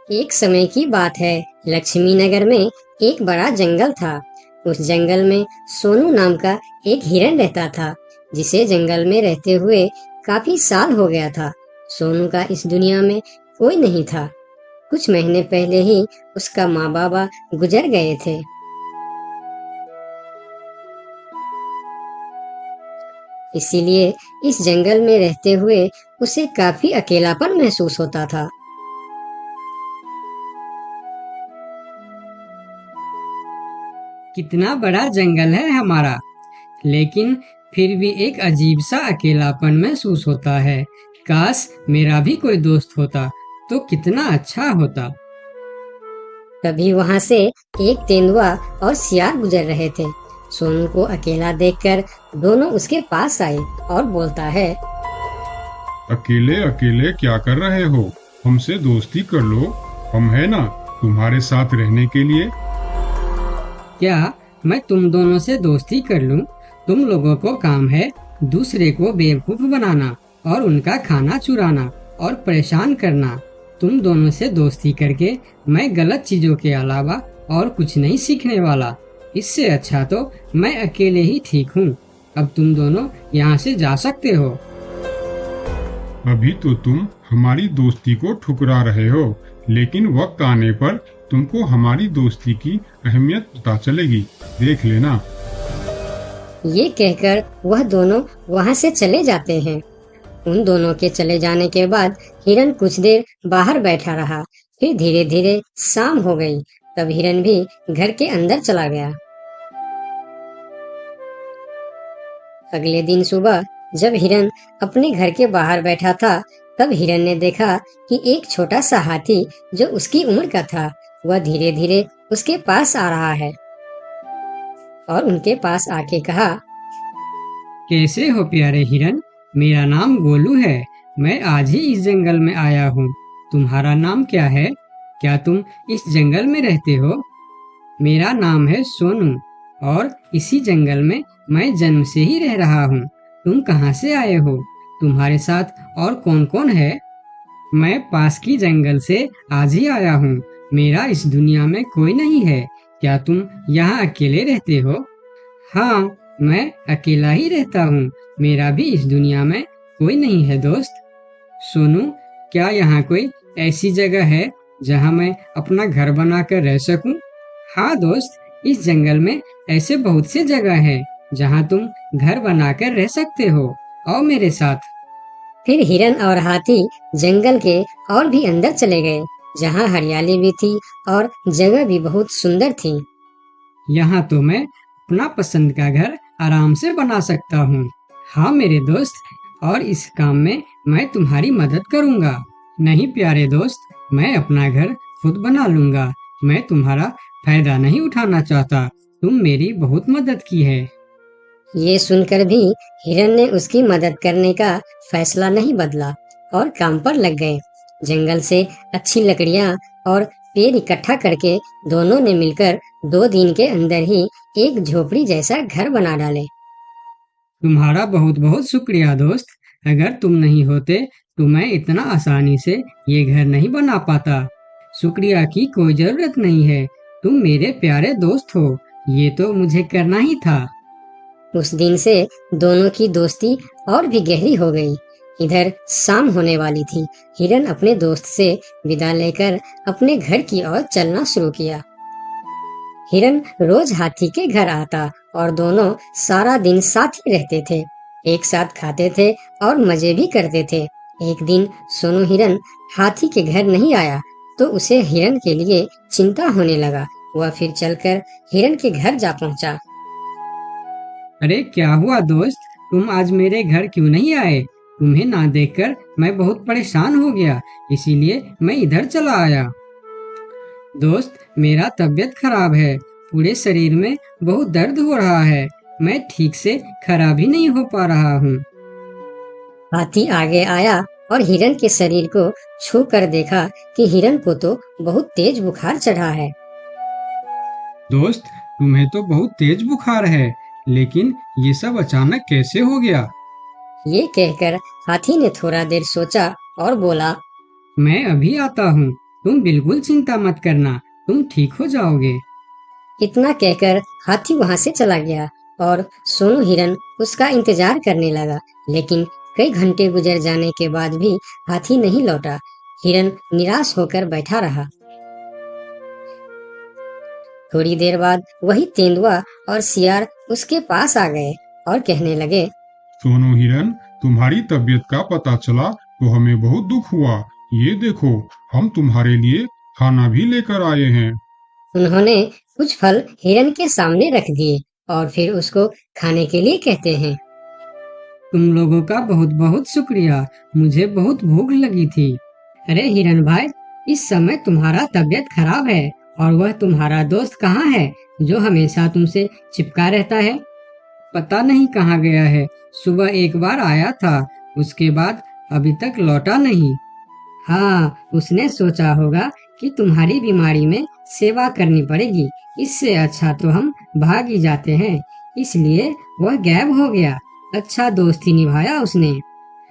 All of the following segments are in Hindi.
एक समय की बात है। लक्ष्मी नगर में एक बड़ा जंगल था। उस जंगल में सोनू नाम का एक हिरन रहता था, जिसे जंगल में रहते हुए काफी साल हो गया था। सोनू का इस दुनिया में कोई नहीं था। कुछ महीने पहले ही उसका माँ बाबा गुजर गए थे। इसीलिए इस जंगल में रहते हुए उसे काफी अकेलापन महसूस होता था। कितना बड़ा जंगल है हमारा, लेकिन फिर भी एक अजीब सा अकेलापन महसूस होता है। काश मेरा भी कोई दोस्त होता तो कितना अच्छा होता। तभी वहां से एक तेंदुआ और सियार गुजर रहे थे। सोनू को अकेला देखकर दोनों उसके पास आए और बोलता है, अकेले अकेले क्या कर रहे हो? हमसे दोस्ती कर लो, हम है ना तुम्हारे साथ रहने के लिए। क्या मैं तुम दोनों से दोस्ती कर लूं? तुम लोगों को काम है दूसरे को बेवकूफ बनाना और उनका खाना चुराना और परेशान करना। तुम दोनों से दोस्ती करके मैं गलत चीजों के अलावा और कुछ नहीं सीखने वाला। इससे अच्छा तो मैं अकेले ही ठीक हूँ। अब तुम दोनों यहाँ से जा सकते हो। अभी तो तुम हमारी दोस्ती को ठुकरा रहे हो, लेकिन वक्त आने पर तुमको हमारी दोस्ती की अहमियत पता चलेगी, देख लेना। ये कहकर वह दोनों वहां से चले जाते हैं। उन दोनों के चले जाने के बाद हिरन कुछ देर बाहर बैठा रहा। फिर धीरे धीरे शाम हो गई। तब हिरन भी घर के अंदर चला गया। अगले दिन सुबह जब हिरन अपने घर के बाहर बैठा था, तब हिरन ने देखा कि एक छोटा सा हाथी जो उसकी उम्र का था, वह धीरे धीरे उसके पास आ रहा है और उनके पास आके कहा, कैसे हो प्यारे हिरन? मेरा नाम गोलू है। मैं आज ही इस जंगल में आया हूँ। तुम्हारा नाम क्या है? क्या तुम इस जंगल में रहते हो? मेरा नाम है सोनू और इसी जंगल में मैं जन्म से ही रह रहा हूँ। तुम कहाँ से आए हो? तुम्हारे साथ और कौन कौन है? मैं पास की जंगल से आज ही आया हूँ। मेरा इस दुनिया में कोई नहीं है। क्या तुम यहाँ अकेले रहते हो? हाँ, मैं अकेला ही रहता हूँ। मेरा भी इस दुनिया में कोई नहीं है दोस्त। सोनू, क्या यहाँ कोई ऐसी जगह है जहाँ मैं अपना घर बनाकर रह सकूं? हाँ दोस्त, इस जंगल में ऐसे बहुत से जगह हैं जहाँ तुम घर बनाकर रह सकते हो। आओ मेरे साथ। फिर हिरन और हाथी जंगल के और भी अंदर चले गए, जहाँ हरियाली भी थी और जगह भी बहुत सुंदर थी। यहाँ तो मैं अपना पसंद का घर आराम से बना सकता हूँ। हाँ मेरे दोस्त, और इस काम में मैं तुम्हारी मदद करूँगा। नहीं प्यारे दोस्त, मैं अपना घर खुद बना लूँगा। मैं तुम्हारा फायदा नहीं उठाना चाहता। तुम मेरी बहुत मदद की है। ये सुनकर भी हिरन ने उसकी मदद करने का फैसला नहीं बदला और काम पर लग गए। जंगल से अच्छी लकड़ियाँ और पेड़ इकट्ठा करके दोनों ने मिलकर 2 दिन के अंदर ही एक झोपड़ी जैसा घर बना डाले। तुम्हारा बहुत बहुत शुक्रिया दोस्त। अगर तुम नहीं होते तो मैं इतना आसानी से ये घर नहीं बना पाता। शुक्रिया की कोई जरूरत नहीं है। तुम मेरे प्यारे दोस्त हो। ये तो मुझे करना ही था। उस दिन से दोनों की दोस्ती और भी गहरी हो गई। इधर शाम होने वाली थी। हिरन अपने दोस्त से विदा लेकर अपने घर की ओर चलना शुरू किया। हिरन रोज हाथी के घर आता और दोनों सारा दिन साथ ही रहते थे। एक साथ खाते थे और मजे भी करते थे। एक दिन सोनू हिरन हाथी के घर नहीं आया तो उसे हिरन के लिए चिंता होने लगा। वह फिर चलकर हिरन के घर जा पहुंचा। अरे क्या हुआ दोस्त, तुम आज मेरे घर क्यों नहीं आए? तुम्हें ना देखकर मैं बहुत परेशान हो गया, इसीलिए मैं इधर चला आया। दोस्त, मेरा तबीयत खराब है। पूरे शरीर में बहुत दर्द हो रहा है। मैं ठीक से खड़ा भी नहीं हो पा रहा हूँ। हाथी आगे आया और हिरन के शरीर को छू कर देखा कि हिरन को तो बहुत तेज बुखार चढ़ा है। दोस्त, तुम्हें तो बहुत तेज बुखार है, लेकिन ये सब अचानक कैसे हो गया? ये कहकर हाथी ने थोड़ा देर सोचा और बोला, मैं अभी आता हूँ। तुम बिल्कुल चिंता मत करना, तुम ठीक हो जाओगे। इतना कहकर हाथी वहां से चला गया और सोनू हिरन उसका इंतजार करने लगा, लेकिन कई घंटे गुजर जाने के बाद भी हाथी नहीं लौटा। हिरन निराश होकर बैठा रहा। थोड़ी देर बाद वही तेंदुआ और सियार उसके पास आ गए और कहने लगे, सोनू हिरन, तुम्हारी तबीयत का पता चला तो हमें बहुत दुख हुआ। ये देखो, हम तुम्हारे लिए खाना भी लेकर आए हैं। उन्होंने कुछ फल हिरन के सामने रख दिए और फिर उसको खाने के लिए कहते हैं। तुम लोगों का बहुत बहुत शुक्रिया, मुझे बहुत भूख लगी थी। अरे हिरन भाई, इस समय तुम्हारा तबीयत खराब है और वह तुम्हारा दोस्त कहाँ है जो हमेशा तुमसे चिपका रहता है? पता नहीं कहाँ गया है। सुबह एक बार आया था, उसके बाद अभी तक लौटा नहीं। हाँ, उसने सोचा होगा कि तुम्हारी बीमारी में सेवा करनी पड़ेगी, इससे अच्छा तो हम भाग ही जाते हैं, इसलिए वह गायब हो गया। अच्छा दोस्ती निभाया उसने।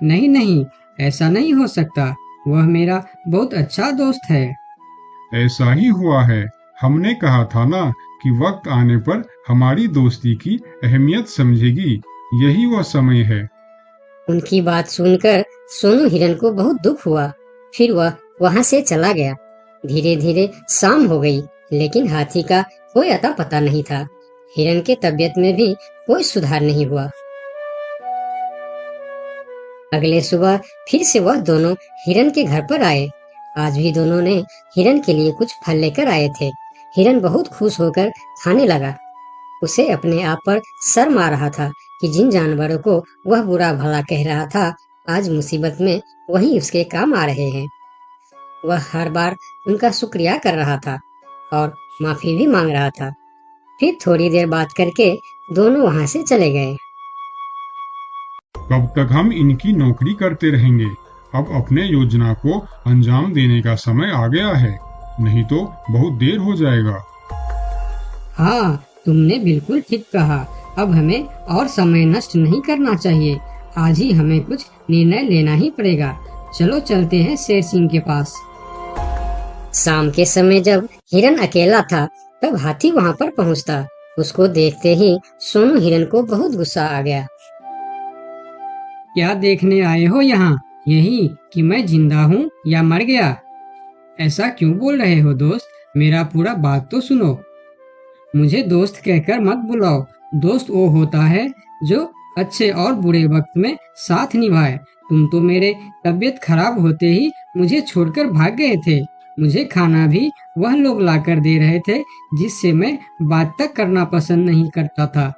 नहीं नहीं, ऐसा नहीं हो सकता, वह मेरा बहुत अच्छा दोस्त है। ऐसा ही हुआ है। हमने कहा था ना कि वक्त आने पर हमारी दोस्ती की अहमियत समझेगी। यही वह समय है। उनकी बात सुनकर सोनू हिरन को बहुत दुख हुआ। फिर वह वहां से चला गया। धीरे धीरे शाम हो गई, लेकिन हाथी का कोई अता पता नहीं था। हिरन के तबीयत में भी कोई सुधार नहीं हुआ। अगले सुबह फिर से वह दोनों हिरन के घर पर आए। आज भी दोनों ने हिरन के लिए कुछ फल लेकर आए थे। हिरन बहुत खुश होकर खाने लगा। उसे अपने आप पर शर्म आ रहा था कि जिन जानवरों को वह बुरा भला कह रहा था, आज मुसीबत में वही उसके काम आ रहे हैं। वह हर बार उनका शुक्रिया कर रहा था और माफी भी मांग रहा था। फिर थोड़ी देर बात करके दोनों वहां से चले गए। कब तक हम इनकी नौकरी करते रहेंगे? अब अपने योजना को अंजाम देने का समय आ गया है, नहीं तो बहुत देर हो जाएगा। हाँ, तुमने बिल्कुल ठीक कहा। अब हमें और समय नष्ट नहीं करना चाहिए। आज ही हमें कुछ निर्णय लेना ही पड़ेगा। चलो चलते हैं शेर सिंह के पास। शाम के समय जब हिरन अकेला था, तब हाथी वहां पर पहुंचता। उसको देखते ही सोनू हिरन को बहुत गुस्सा आ गया। क्या देखने आए हो यहाँ? यही कि मैं जिंदा हूँ या मर गया? ऐसा क्यों बोल रहे हो दोस्त? मेरा पूरा बात तो सुनो। मुझे दोस्त कहकर मत बुलाओ। दोस्त वो होता है जो अच्छे और बुरे वक्त में साथ निभाए। तुम तो मेरे तबीयत खराब होते ही मुझे छोड़कर भाग गए थे। मुझे खाना भी वह लोग लाकर दे रहे थे जिससे मैं बात तक करना पसंद नहीं करता था।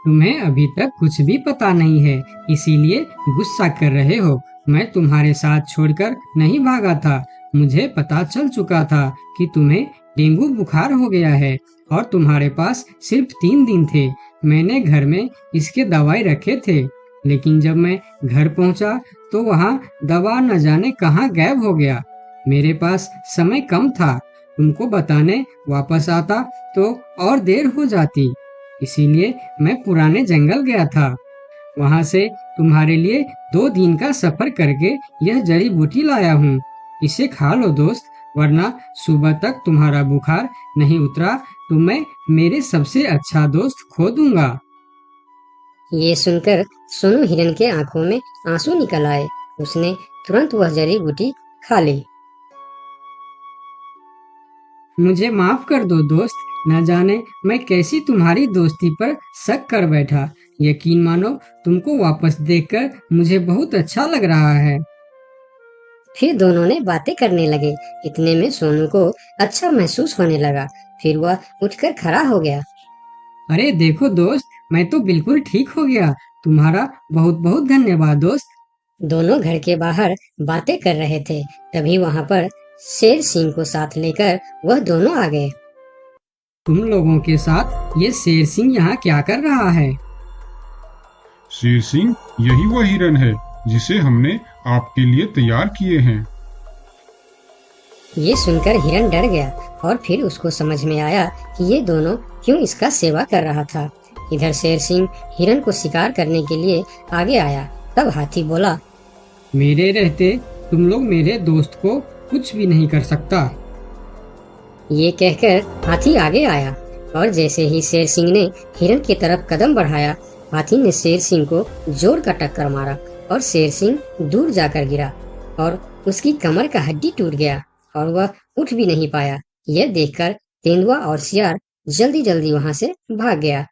तुम्हें अभी तक कुछ भी पता नहीं है, इसीलिए गुस्सा कर रहे हो। मैं तुम्हारे साथ छोड़कर नहीं भागा था। मुझे पता चल चुका था कि तुम्हें डेंगू बुखार हो गया है और तुम्हारे पास सिर्फ 3 दिन थे। मैंने घर में इसके दवाई रखे थे, लेकिन जब मैं घर पहुंचा तो वहाँ दवा न जाने कहाँ गायब हो गया। मेरे पास समय कम था। तुमको बताने वापस आता तो और देर हो जाती, इसीलिए मैं पुराने जंगल गया था। वहाँ से तुम्हारे लिए 2 दिन का सफर करके यह जड़ी बूटी लाया हूँ। इसे खा लो दोस्त, वरना सुबह तक तुम्हारा बुखार नहीं उतरा तो मैं मेरे सबसे अच्छा दोस्त खो दूंगा। ये सुनकर सोनू हिरन के आंखों में आंसू निकल आए। उसने तुरंत वह जड़ी बूटी खा ली। मुझे माफ कर दो दोस्त, न जाने मैं कैसी तुम्हारी दोस्ती पर शक कर बैठा। यकीन मानो, तुमको वापस देखकर मुझे बहुत अच्छा लग रहा है। फिर दोनों ने बातें करने लगे। इतने में सोनू को अच्छा महसूस होने लगा। फिर वह उठकर खड़ा हो गया। अरे देखो दोस्त, मैं तो बिल्कुल ठीक हो गया। तुम्हारा बहुत बहुत धन्यवाद दोस्त। दोनों घर के बाहर बातें कर रहे थे, तभी वहां पर शेर सिंह को साथ लेकर वह दोनों आ गए। तुम लोगों के साथ ये शेर सिंह यहाँ क्या कर रहा है? शेर सिंह, यही वह हिरन है जिसे हमने आपके लिए तैयार किए हैं। ये सुनकर हिरन डर गया और फिर उसको समझ में आया कि ये दोनों क्यों इसका सेवा कर रहा था। इधर शेर सिंह हिरन को शिकार करने के लिए आगे आया। तब हाथी बोला, मेरे रहते तुम लोग मेरे दोस्त को कुछ भी नहीं कर सकता। ये कहकर हाथी आगे आया और जैसे ही शेर सिंह ने हिरन की तरफ कदम बढ़ाया, हाथी ने शेर सिंह को जोर का टक्कर मारा और शेर सिंह दूर जाकर गिरा और उसकी कमर का हड्डी टूट गया और वह उठ भी नहीं पाया। यह देखकर तेंदुआ और सियार जल्दी जल्दी वहां से भाग गया।